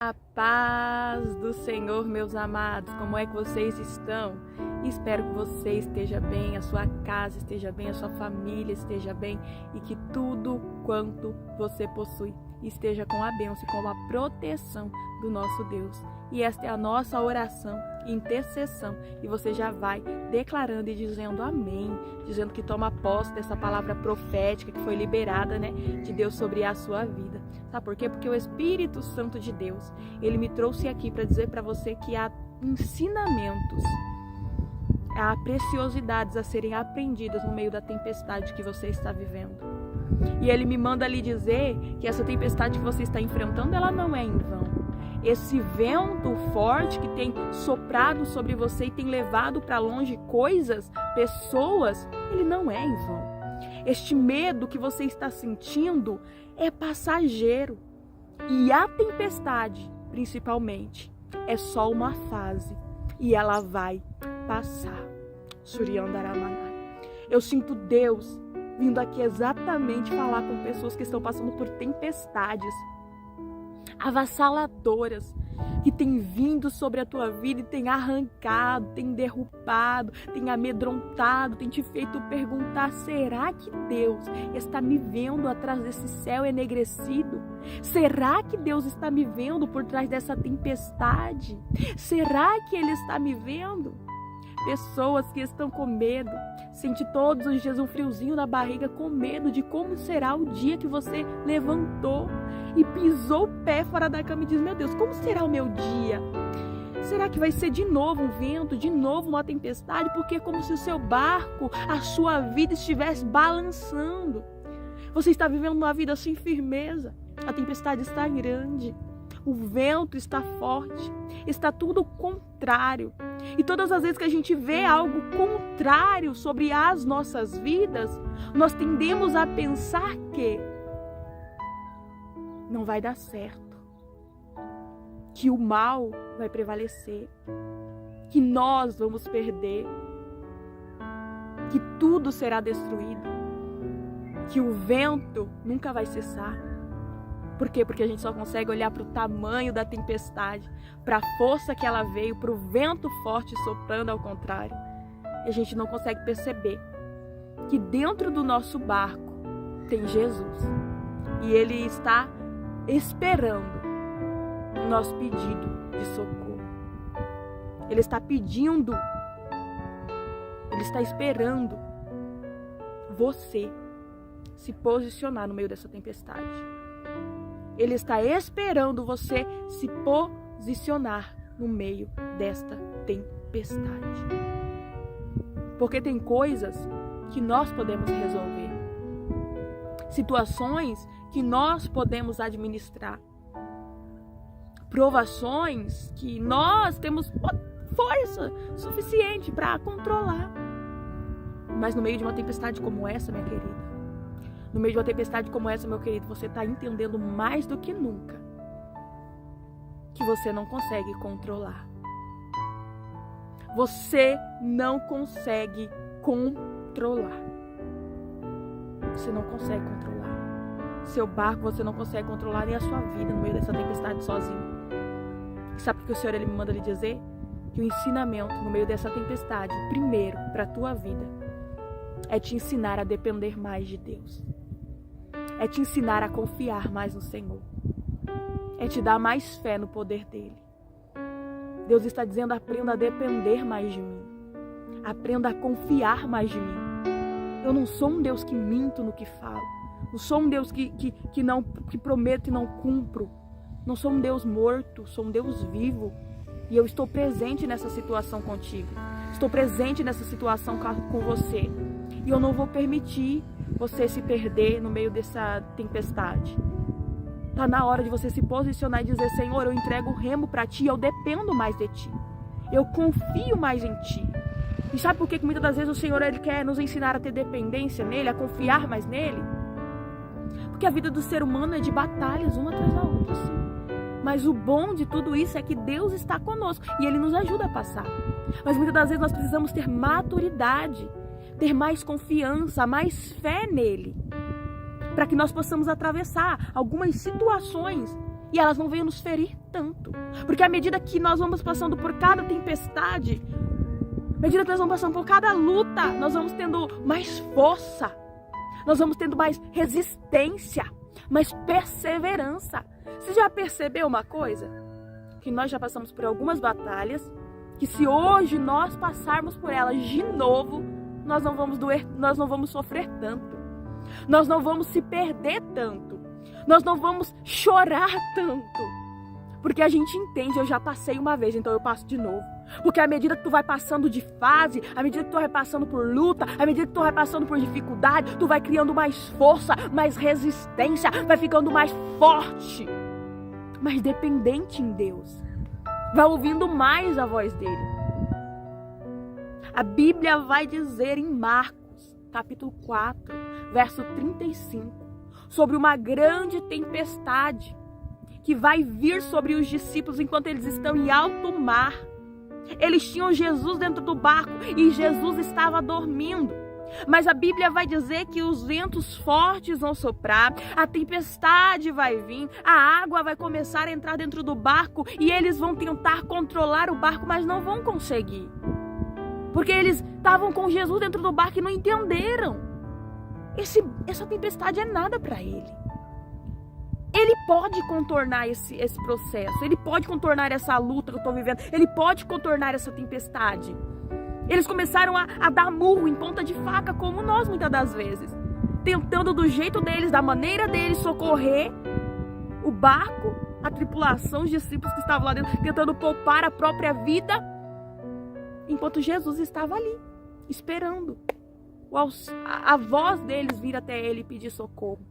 A paz do Senhor, meus amados, como é que vocês estão? Espero que você esteja bem, a sua casa esteja bem, a sua família esteja bem e que tudo quanto você possui esteja com a bênção e com a proteção do nosso Deus. E esta é a nossa oração, intercessão, e você já vai declarando e dizendo amém, dizendo que toma posse dessa palavra profética que foi liberada, de Deus sobre a sua vida. Sabe por quê? Porque o Espírito Santo de Deus, ele me trouxe aqui para dizer para você que há ensinamentos, há preciosidades a serem aprendidas no meio da tempestade que você está vivendo. E ele me manda lhe dizer que essa tempestade que você está enfrentando, ela não é em vão. Esse vento forte que tem soprado sobre você e tem levado para longe coisas, pessoas, ele não é em vão. Este medo que você está sentindo é passageiro. E a tempestade, principalmente, é só uma fase. E ela vai passar. Suryandaramana. Eu sinto Deus vindo aqui exatamente falar com pessoas que estão passando por tempestades avassaladoras, que tem vindo sobre a tua vida e tem arrancado, tem derrubado, tem amedrontado, tem te feito perguntar: será que Deus está me vendo atrás desse céu enegrecido? Será que Deus está me vendo por trás dessa tempestade? Será que Ele está me vendo? Pessoas que estão com medo, sente todos os dias um friozinho na barriga, com medo de como será o dia que você levantou e pisou o pé fora da cama e diz: meu Deus, como será o meu dia? Será que vai ser de novo um vento, de novo uma tempestade? Porque é como se o seu barco, a sua vida estivesse balançando. Você está vivendo uma vida sem firmeza, a tempestade está grande. O vento está forte, está tudo contrário. E todas as vezes que a gente vê algo contrário sobre as nossas vidas, nós tendemos a pensar que não vai dar certo, que o mal vai prevalecer, que nós vamos perder, que tudo será destruído, que o vento nunca vai cessar. Por quê? Porque a gente só consegue olhar para o tamanho da tempestade, para a força que ela veio, para o vento forte soprando ao contrário. E a gente não consegue perceber que dentro do nosso barco tem Jesus. E Ele está esperando o nosso pedido de socorro. Ele está pedindo, Ele está esperando você se posicionar no meio dessa tempestade. Ele está esperando você se posicionar no meio desta tempestade. Porque tem coisas que nós podemos resolver. Situações que nós podemos administrar. Provações que nós temos força suficiente para controlar. Mas no meio de uma tempestade como essa, minha querida, no meio de uma tempestade como essa, meu querido, você está entendendo mais do que nunca que você não consegue controlar. Você não consegue controlar. Você não consegue controlar. Seu barco você não consegue controlar, nem a sua vida no meio dessa tempestade sozinho. E sabe o que o Senhor ele me manda lhe dizer? Que o ensinamento no meio dessa tempestade, primeiro, para a tua vida, é te ensinar a depender mais de Deus. É te ensinar a confiar mais no Senhor. É te dar mais fé no poder dEle. Deus está dizendo: aprenda a depender mais de mim. Aprenda a confiar mais de mim. Eu não sou um Deus que minto no que falo. Não sou um Deus que prometo e não cumpro. Não sou um Deus morto, sou um Deus vivo. E eu estou presente nessa situação contigo. Estou presente nessa situação com você. E eu não vou permitir você se perder no meio dessa tempestade. Está na hora de você se posicionar e dizer: Senhor, eu entrego o remo para Ti, eu dependo mais de Ti. Eu confio mais em Ti. E sabe por que muitas das vezes o Senhor ele quer nos ensinar a ter dependência nele, a confiar mais nele? Porque a vida do ser humano é de batalhas, uma atrás da outra, sim. Mas o bom de tudo isso é que Deus está conosco e Ele nos ajuda a passar. Mas muitas das vezes nós precisamos ter maturidade, ter mais confiança, mais fé nele, para que nós possamos atravessar algumas situações e elas não venham nos ferir tanto. Porque à medida que nós vamos passando por cada tempestade, à medida que nós vamos passando por cada luta, nós vamos tendo mais força, nós vamos tendo mais resistência, mais perseverança. Você já percebeu uma coisa? Que nós já passamos por algumas batalhas, que se hoje nós passarmos por elas de novo, nós não vamos doer, nós não vamos sofrer tanto, nós não vamos se perder tanto, nós não vamos chorar tanto, porque a gente entende, eu já passei uma vez, então eu passo de novo. Porque à medida que tu vai passando de fase, à medida que tu vai passando por luta, à medida que tu vai passando por dificuldade, tu vai criando mais força, mais resistência, vai ficando mais forte, mais dependente em Deus, vai ouvindo mais a voz dele. A Bíblia vai dizer em Marcos, capítulo 4, verso 35, sobre uma grande tempestade que vai vir sobre os discípulos enquanto eles estão em alto mar. Eles tinham Jesus dentro do barco e Jesus estava dormindo. Mas a Bíblia vai dizer que os ventos fortes vão soprar, a tempestade vai vir, a água vai começar a entrar dentro do barco e eles vão tentar controlar o barco, mas não vão conseguir. Porque eles estavam com Jesus dentro do barco e não entenderam. Essa tempestade é nada para ele. Ele pode contornar esse processo, ele pode contornar essa luta que eu estou vivendo, ele pode contornar essa tempestade. Eles começaram a dar murro em ponta de faca, como nós muitas das vezes, tentando do jeito deles, da maneira deles, socorrer o barco, a tripulação, os discípulos que estavam lá dentro, tentando poupar a própria vida, enquanto Jesus estava ali, esperando a voz deles vir até ele e pedir socorro.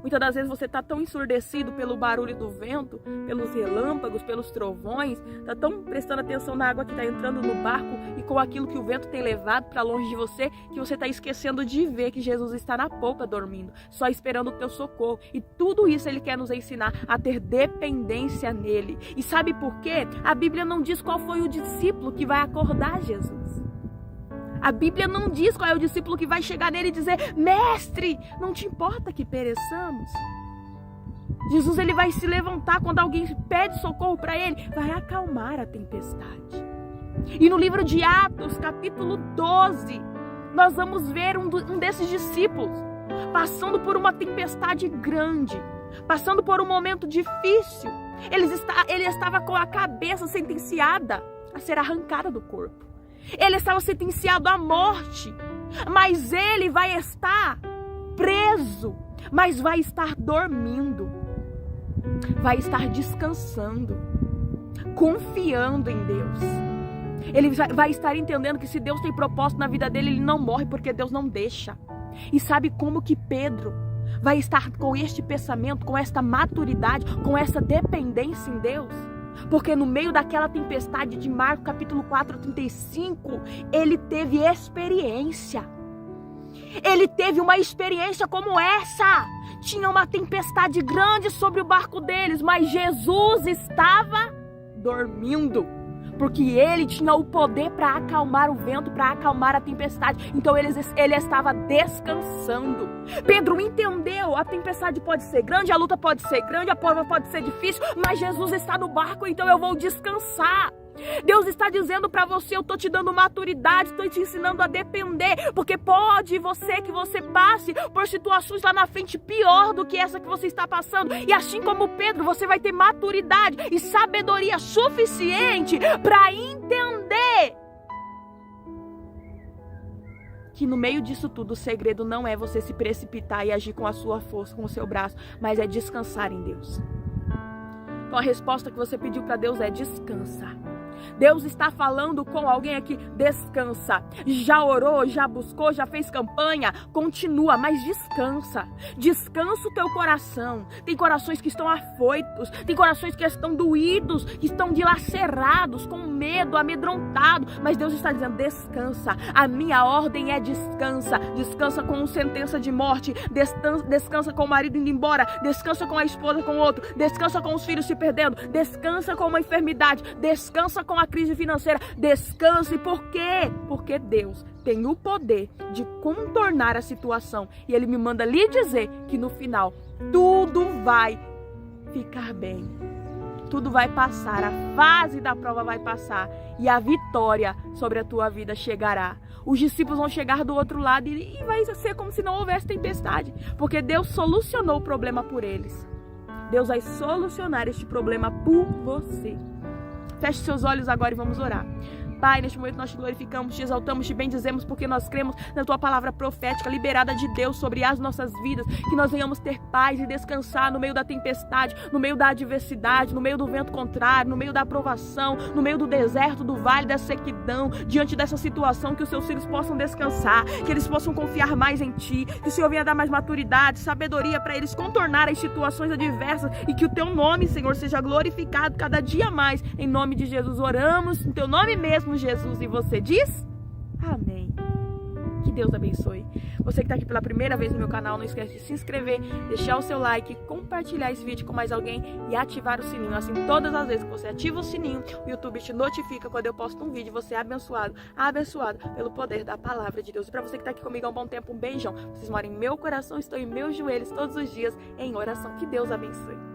Muitas das vezes você está tão ensurdecido pelo barulho do vento, pelos relâmpagos, pelos trovões, está tão prestando atenção na água que está entrando no barco e com aquilo que o vento tem levado para longe de você, que você está esquecendo de ver que Jesus está na polpa dormindo, só esperando o teu socorro. E tudo isso ele quer nos ensinar a ter dependência nele. E sabe por quê? A Bíblia não diz qual foi o discípulo que vai acordar Jesus. A Bíblia não diz qual é o discípulo que vai chegar nele e dizer: mestre, não te importa que pereçamos? Jesus ele vai se levantar quando alguém pede socorro para ele, vai acalmar a tempestade. E no livro de Atos, capítulo 12, nós vamos ver um desses discípulos passando por uma tempestade grande, passando por um momento difícil. Ele estava com a cabeça sentenciada a ser arrancada do corpo. Ele estava sentenciado à morte, mas ele vai estar preso, mas vai estar dormindo, vai estar descansando, confiando em Deus. Ele vai estar entendendo que se Deus tem propósito na vida dele, ele não morre porque Deus não deixa. E sabe como que Pedro vai estar com este pensamento, com esta maturidade, com essa dependência em Deus? Porque no meio daquela tempestade de Marcos capítulo 4, 35, ele teve experiência. Ele teve uma experiência como essa. Tinha uma tempestade grande sobre o barco deles, mas Jesus estava dormindo. Porque ele tinha o poder para acalmar o vento, para acalmar a tempestade. Então ele estava descansando. Pedro entendeu, a tempestade pode ser grande, a luta pode ser grande, a prova pode ser difícil, mas Jesus está no barco, então eu vou descansar. Deus está dizendo para você: eu estou te dando maturidade, estou te ensinando a depender, porque pode que você passe por situações lá na frente pior do que essa que você está passando, e assim como Pedro, você vai ter maturidade e sabedoria suficiente para entender que no meio disso tudo o segredo não é você se precipitar e agir com a sua força, com o seu braço, mas é descansar em Deus. Então a resposta que você pediu para Deus é: descansa. Deus está falando com alguém aqui: descansa. Já orou, já buscou, já fez campanha? Continua, mas descansa. Descansa o teu coração. Tem corações que estão afoitos, tem corações que estão doídos, que estão dilacerados, com medo, amedrontados. Mas Deus está dizendo: descansa. A minha ordem é descansa. Descansa com sentença de morte, descansa com o marido indo embora, descansa com a esposa com outro, descansa com os filhos se perdendo, descansa com uma enfermidade, descansa com a crise financeira. Descanse. Por quê? Porque Deus tem o poder de contornar a situação, e Ele me manda lhe dizer que no final tudo vai ficar bem. Tudo vai passar, a fase da prova vai passar e a vitória sobre a tua vida chegará. Os discípulos vão chegar do outro lado e vai ser como se não houvesse tempestade, porque Deus solucionou o problema por eles. Deus vai solucionar este problema por você. Feche seus olhos agora e vamos orar. Pai, neste momento nós te glorificamos, te exaltamos, te bendizemos, porque nós cremos na tua palavra profética liberada de Deus sobre as nossas vidas, que nós venhamos ter paz e descansar no meio da tempestade, no meio da adversidade, no meio do vento contrário, no meio da aprovação, no meio do deserto, do vale da sequidão, diante dessa situação, que os seus filhos possam descansar, que eles possam confiar mais em ti, que o Senhor venha dar mais maturidade, sabedoria para eles contornar as situações adversas e que o teu nome, Senhor, seja glorificado cada dia mais. Em nome de Jesus oramos, em teu nome mesmo, Jesus, e você diz? Amém. Que Deus abençoe. Você que está aqui pela primeira vez no meu canal, não esquece de se inscrever, deixar o seu like, compartilhar esse vídeo com mais alguém e ativar o sininho. Assim, todas as vezes que você ativa o sininho, o YouTube te notifica quando eu posto um vídeo. Você é abençoado pelo poder da palavra de Deus. E para você que está aqui comigo há um bom tempo, um beijão. Vocês moram em meu coração, estou em meus joelhos todos os dias em oração. Que Deus abençoe.